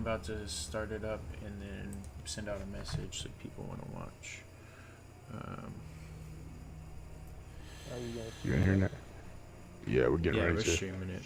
about to start it up and then send out a message so people want to watch. You in here now? Yeah, we're getting ready we're to. streaming it.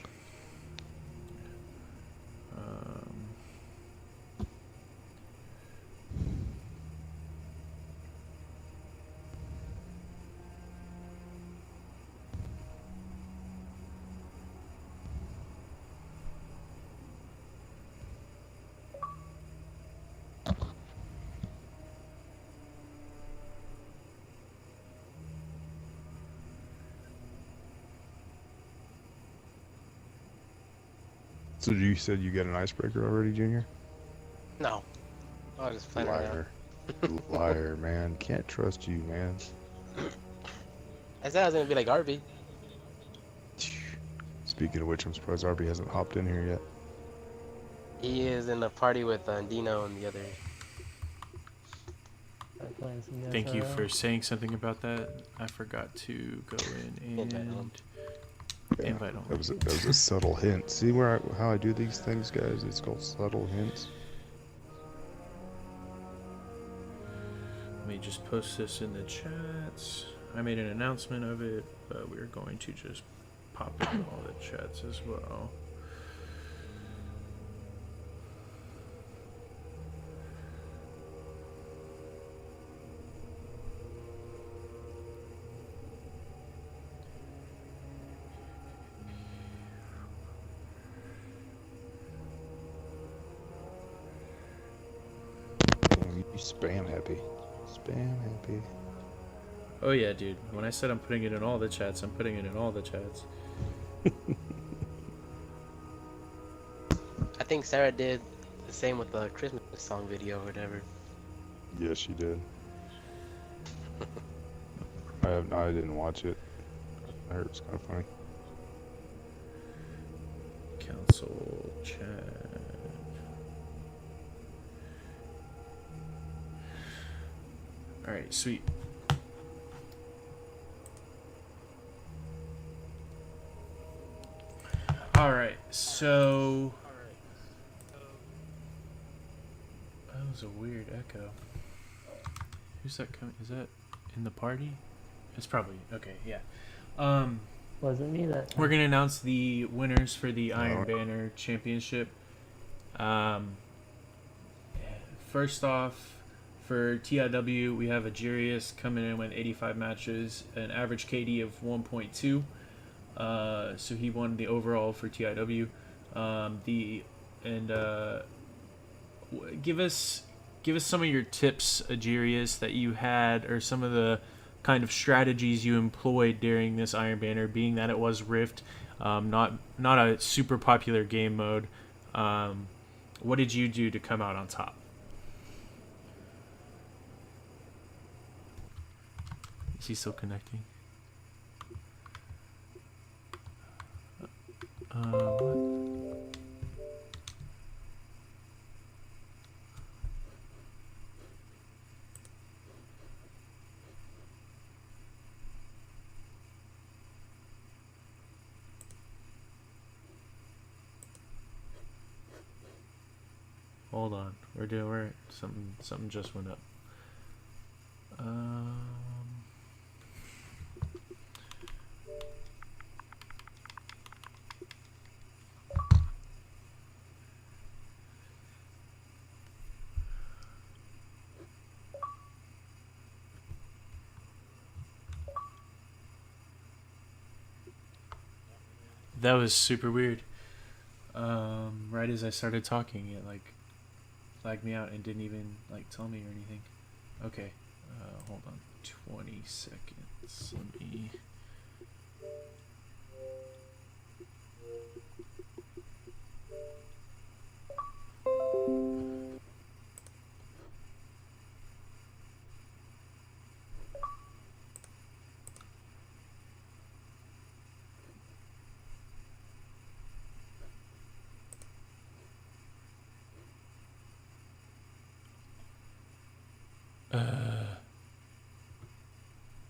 So you said you got an icebreaker already, Junior? No. I was just playing around. Liar, man. Can't trust you, man. I said I was gonna be like Arby. Speaking of which, I'm surprised Arby hasn't hopped in here yet. He is in the party with Dino and the other. Thank you for saying something about that. I forgot to go in and invite all. That was a subtle hint. See how I do these things, guys? It's called subtle hints. Let me just post this in the chats. I made an announcement of it, but we're going to just pop it in all the chats as well. You spam happy. Spam happy. Oh yeah, dude. When I said I'm putting it in all the chats, I'm putting it in all the chats. I think Sarah did the same with the Christmas song video or whatever. Yes, she did. I didn't watch it. I heard it's kind of funny. Council chat. All right, sweet. All right, so that was a weird echo. Who's that coming? Is that in the party? It's probably okay. Yeah. Wasn't me that time. We're gonna announce the winners for the Iron Banner Championship. First off, for TIW, we have Agirius coming in with 85 matches, an average KD of 1.2. So he won the overall for TIW. Give us some of your tips, Agirius, that you had, or some of the kind of strategies you employed during this Iron Banner, being that it was Rift, not a super popular game mode. What did you do to come out on top? Is he still connecting? What? Hold on, we're something just went up. That was super weird. Right as I started talking, it like flagged me out and didn't even like tell me or anything. Okay, hold on, 20 seconds. Let me.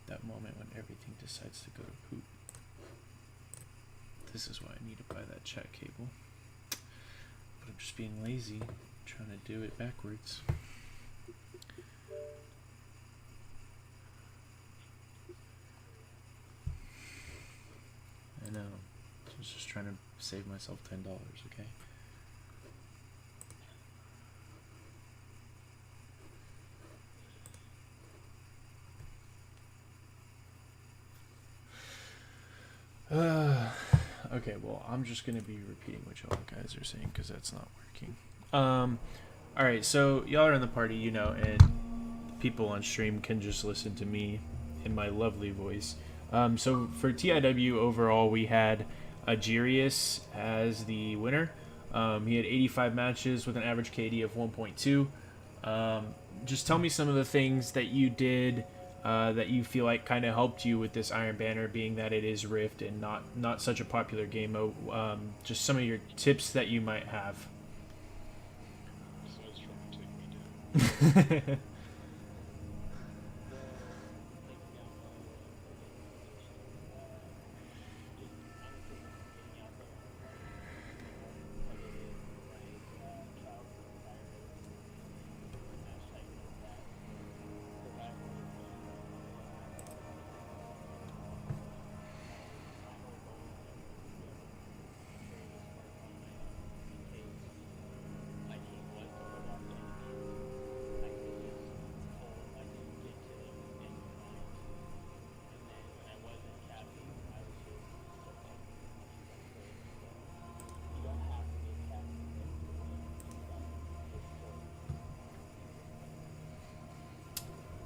That moment when everything decides to go to poop. This is why I need to buy that chat cable. But I'm just being lazy. trying to do it backwards. I know. I was just trying to save myself $10, okay? Okay, well, I'm just going to be repeating what y'all guys are saying because that's not working. Alright, so y'all are in the party, you know, and people on stream can just listen to me in my lovely voice. So for TIW overall, we had Agirius as the winner. He had 85 matches with an average KD of 1.2. Just tell me some of the things that you did that you feel like kind of helped you with this Iron Banner, being that it is Rift and not such a popular game mode. Just some of your tips that you might have.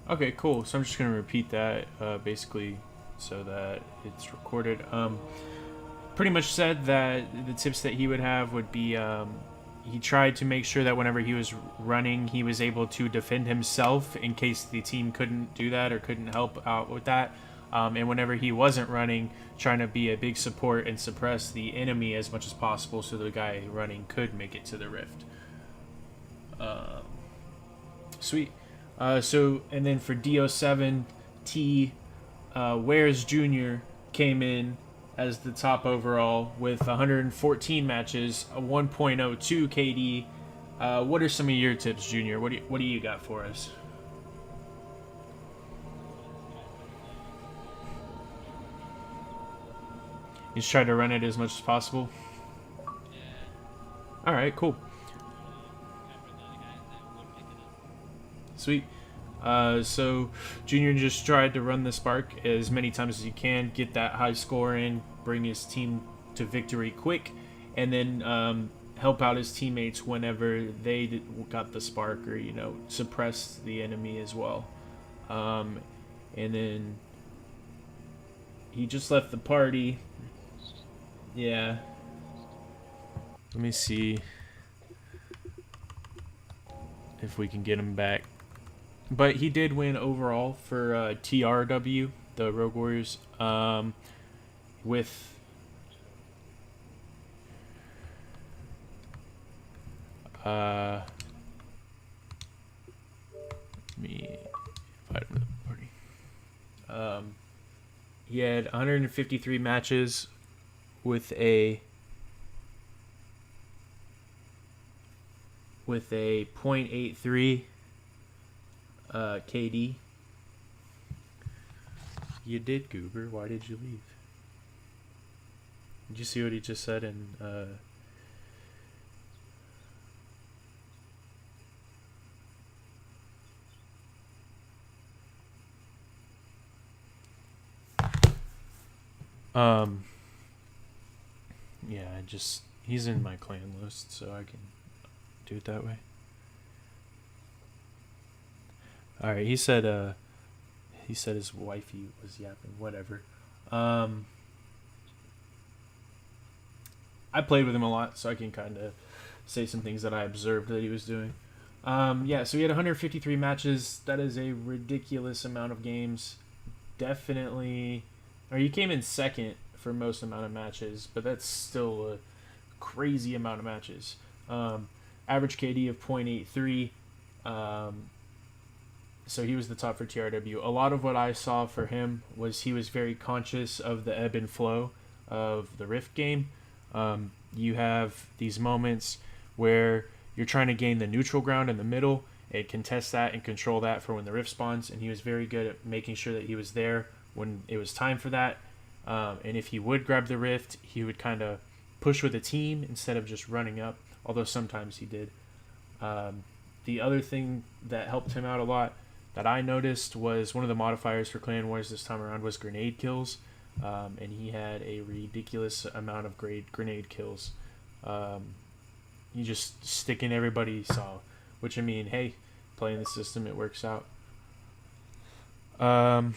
Okay, cool. So I'm just going to repeat that basically so that it's recorded. Pretty much said that the tips that he would have would be he tried to make sure that whenever he was running, he was able to defend himself in case the team couldn't do that or couldn't help out with that. And whenever he wasn't running, trying to be a big support and suppress the enemy as much as possible so the guy running could make it to the rift. Sweet. And then for DO7, T, Wares Jr. came in as the top overall with 114 matches, a 1.02 KD. What are some of your tips, Junior? What do you got for us? You just try to run it as much as possible. All right, cool. Sweet. So Junior just tried to run the Spark as many times as he can, get that high score in, bring his team to victory quick, and then help out his teammates whenever they got the Spark or, you know, suppress the enemy as well. And then he just left the party. Yeah. Let me see if we can get him back. But he did win overall for TRW, the Rogue Warriors, with let me invite him to the party. He had 153 matches with a .83 KD. You did, Goober. Why did you leave? Did you see what he just said in yeah, he's in my clan list, so I can do it that way. All right, he said his wifey was yapping, whatever. I played with him a lot, so I can kind of say some things that I observed that he was doing. Yeah, so he had 153 matches. That is a ridiculous amount of games. Definitely, or he came in second for most amount of matches, but that's still a crazy amount of matches. Average KD of .83. So he was the top for TRW. A lot of what I saw for him was he was very conscious of the ebb and flow of the Rift game. You have these moments where you're trying to gain the neutral ground in the middle and contest that and control that for when the rift spawns. And he was very good at making sure that he was there when it was time for that. And if he would grab the rift, he would kind of push with a team instead of just running up, although sometimes he did. The other thing that helped him out a lot that I noticed was one of the modifiers for Clan Wars this time around was grenade kills. And he had a ridiculous amount of grenade kills. You just stick in everybody you saw, which, I mean, hey, playing the system, it works out. Oh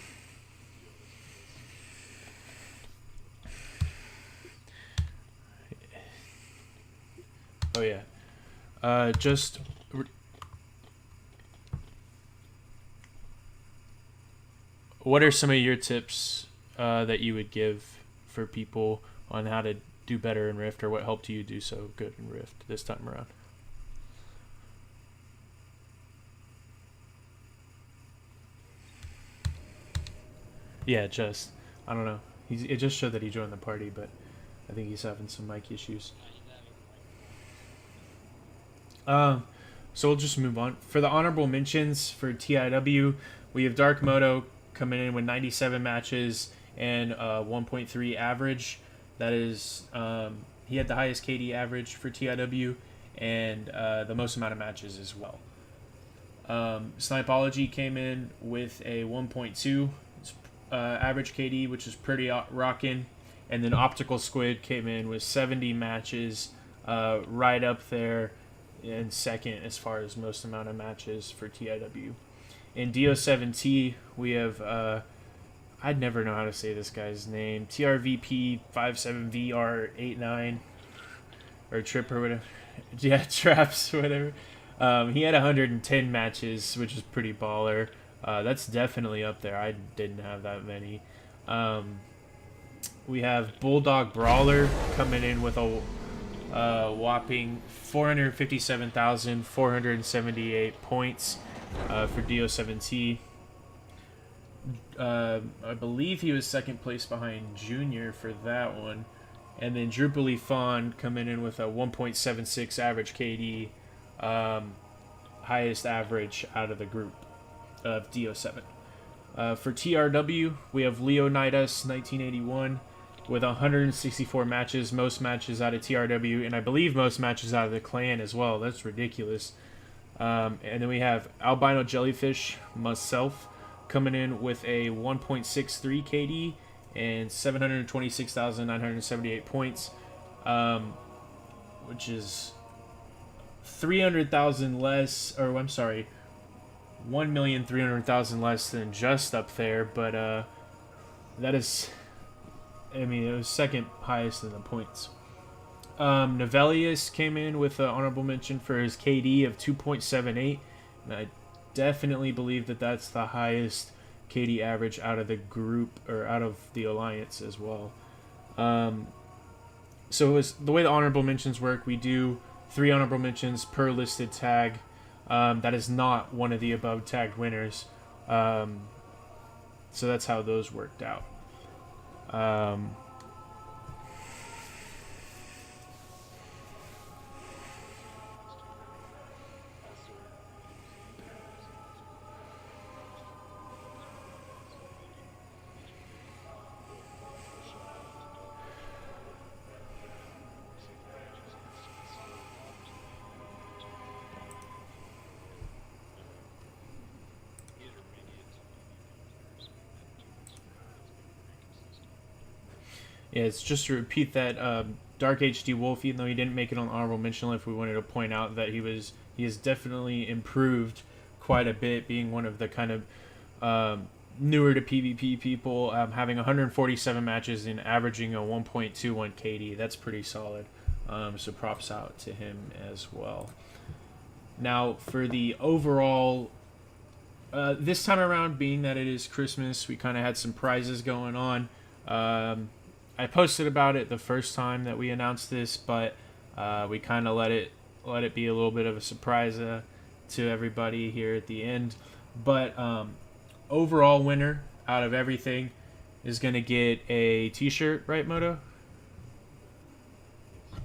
yeah. What are some of your tips that you would give for people on how to do better in Rift, or what helped you do so good in Rift this time around? Yeah, I don't know. It just showed that he joined the party, but I think he's having some mic issues. So we'll just move on. For the honorable mentions for TIW, we have Dark Moto coming in with 97 matches and 1.3 average. That is, he had the highest KD average for TIW and the most amount of matches as well. Snipeology came in with a 1.2 average KD, which is pretty rocking. And then Optical Squid came in with 70 matches, right up there in second as far as most amount of matches for TIW. In DO7T, we have, I'd never know how to say this guy's name, TRVP57VR89, or Trip or whatever. Yeah, Traps, whatever. He had 110 matches, which is pretty baller. That's definitely up there. I didn't have that many. We have Bulldog Brawler coming in with a whopping 457,478 points for DO7T. I believe he was second place behind Junior for that one. And then Drupally Fawn coming in with a 1.76 average KD, highest average out of the group of DO7. For TRW, we have Leonidas 1981 with 164 matches, most matches out of TRW, and I believe most matches out of the clan as well. That's ridiculous. And then we have Albino Jellyfish myself coming in with a 1.63 KD and 726,978 points, which is 300,000 less, or I'm sorry, 1,300,000 less than Just up there, but that is, I mean, it was second highest in the points. Novelius came in with an honorable mention for his KD of 2.78, and I definitely believe that that's the highest KD average out of the group, or out of the alliance as well. So it was, the way the honorable mentions work, we do 3 honorable mentions per listed tag. That is not one of the above tagged winners. So that's how those worked out. Yeah, it's just to repeat that Dark HD Wolf, even though he didn't make it on the honorable mention list, we wanted to point out that he has definitely improved quite a bit, being one of the kind of newer to PvP people, having 147 matches and averaging a 1.21 KD. That's pretty solid. So props out to him as well. Now for the overall, this time around, being that it is Christmas, we kind of had some prizes going on. I posted about it the first time that we announced this, but we kind of let it be a little bit of a surprise to everybody here at the end. But overall winner out of everything is going to get a t-shirt, right, Moto?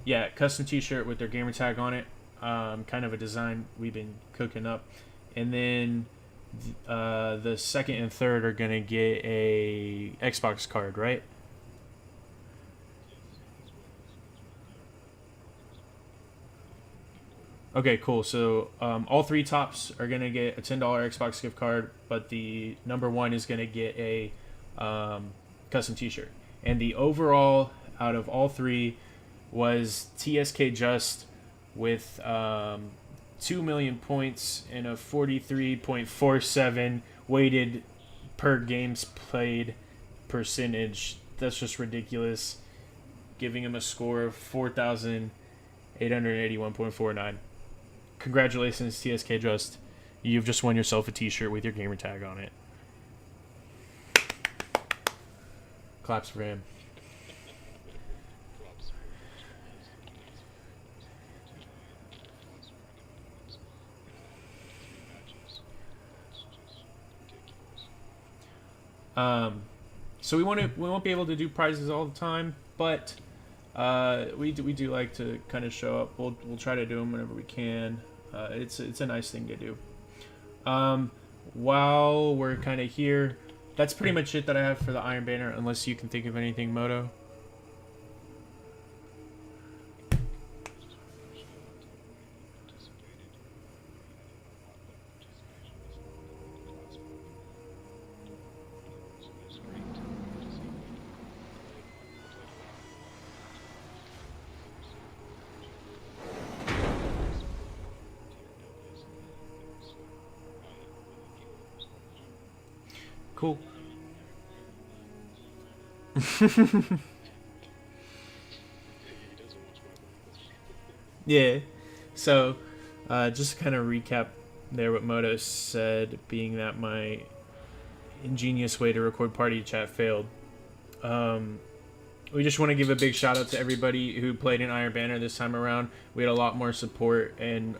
Yeah, custom t-shirt with their gamer tag on it. kind of a design we've been cooking up. And then the second and third are going to get a Xbox card, right? Okay, cool. So all three tops are going to get a $10 Xbox gift card, but the number one is going to get a custom t-shirt. And the overall out of all three was TSK Just with 2 million points and a 43.47 weighted per games played percentage. That's just ridiculous. Giving him a score of 4,881.49. Congratulations, TSK Just. You've just won yourself a t-shirt with your gamer tag on it. Claps for him. So we won't be able to do prizes all the time, but we do like to kind of show up. We'll try to do them whenever we can. It's a nice thing to do. While we're kind of here, that's pretty much it that I have for the Iron Banner, unless you can think of anything, Moto. Cool. Yeah. So, just to kind of recap there what Moto said, being that my ingenious way to record party chat failed. We just want to give a big shout out to everybody who played in Iron Banner this time around. We had a lot more support and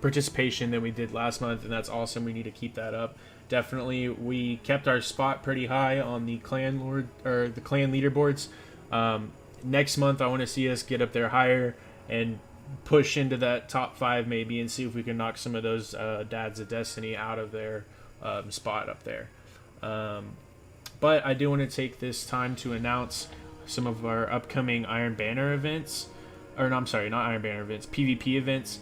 participation than we did last month, and that's awesome. We need to keep that up. Definitely, we kept our spot pretty high on the clan leaderboards. Next month, I want to see us get up there higher and push into that top 5 maybe, and see if we can knock some of those Dads of Destiny out of their spot up there. But I do want to take this time to announce some of our upcoming Iron Banner events. Or no, I'm sorry, not Iron Banner events, PvP events.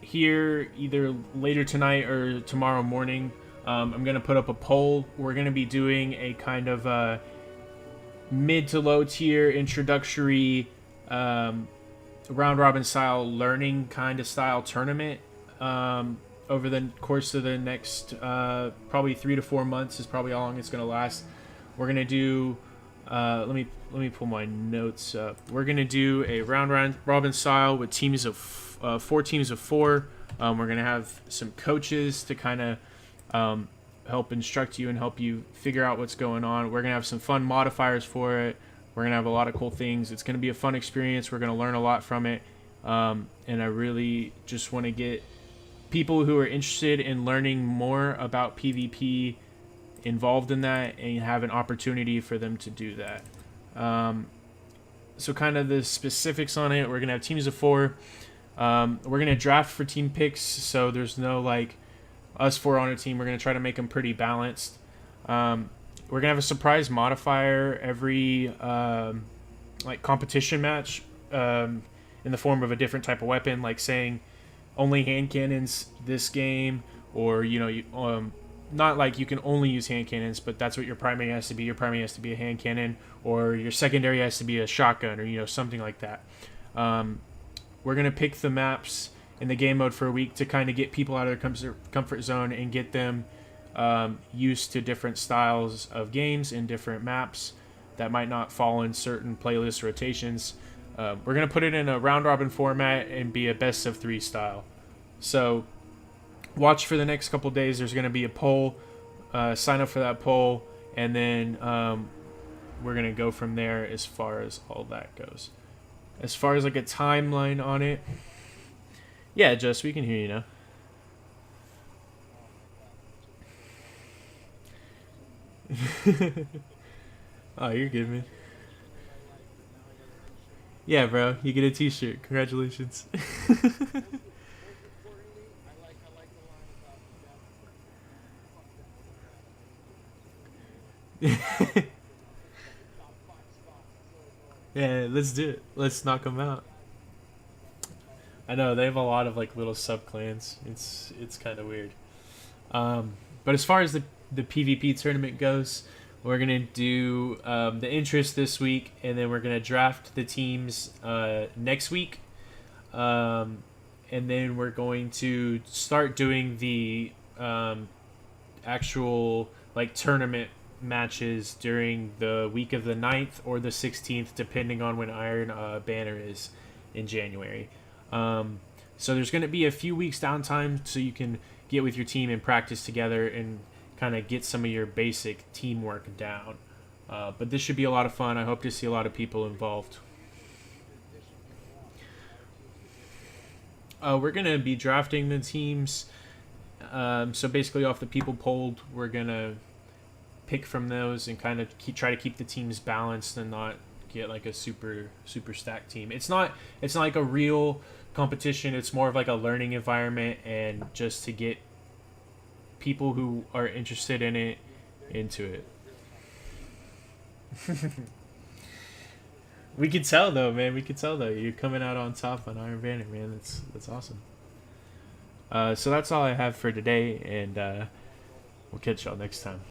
Here, either later tonight or tomorrow morning, I'm going to put up a poll. We're going to be doing a kind of mid to low tier introductory round robin style learning kind of style tournament over the course of the next probably 3 to 4 months is probably how long it's going to last. We're going to do let me pull my notes up. We're going to do a round robin style with teams of 4 teams of 4. We're going to have some coaches to kind of help instruct you and help you figure out what's going on. We're going to have some fun modifiers for it. We're going to have a lot of cool things. It's going to be a fun experience. We're going to learn a lot from it. And I really just want to get people who are interested in learning more about PvP involved in that and have an opportunity for them to do that. So kind of the specifics on it, we're going to have teams of 4. We're going to draft for team picks, so there's no like us 4 on a team. We're going to try to make them pretty balanced. We're going to have a surprise modifier every like competition match in the form of a different type of weapon, like saying only hand cannons this game, or not like you can only use hand cannons, but that's what your primary has to be. Your primary has to be a hand cannon, or your secondary has to be a shotgun, or something like that. We're going to pick the maps in the game mode for a week to kind of get people out of their comfort zone and get them used to different styles of games and different maps that might not fall in certain playlist rotations. We're going to put it in a round-robin format and be a best-of-3 style. So watch for the next couple days. There's going to be a poll. Sign up for that poll, and then we're going to go from there as far as all that goes. As far as like a timeline on it, yeah, Jess, we can hear you now. Oh, you're good, man. Yeah, bro, you get a T-shirt. Congratulations. Yeah, let's do it. Let's knock them out. I know they have a lot of like little sub clans. It's kind of weird. But as far as the PvP tournament goes, we're gonna do the interest this week, and then we're gonna draft the teams next week, and then we're going to start doing the actual like tournament matches during the week of the 9th or the 16th, depending on when Iron Banner is in January. So there's going to be a few weeks downtime so you can get with your team and practice together and kind of get some of your basic teamwork down. But this should be a lot of fun. I hope to see a lot of people involved. We're going to be drafting the teams. So basically off the people polled, we're going to pick from those and kind of try to keep the teams balanced and not get like a super stacked team. It's not like a real competition. It's more of like a learning environment and just to get people who are interested in it into it. We could tell though, man. We could tell though. You're coming out on top on Iron Banner, man. That's awesome. So that's all I have for today, and we'll catch y'all next time.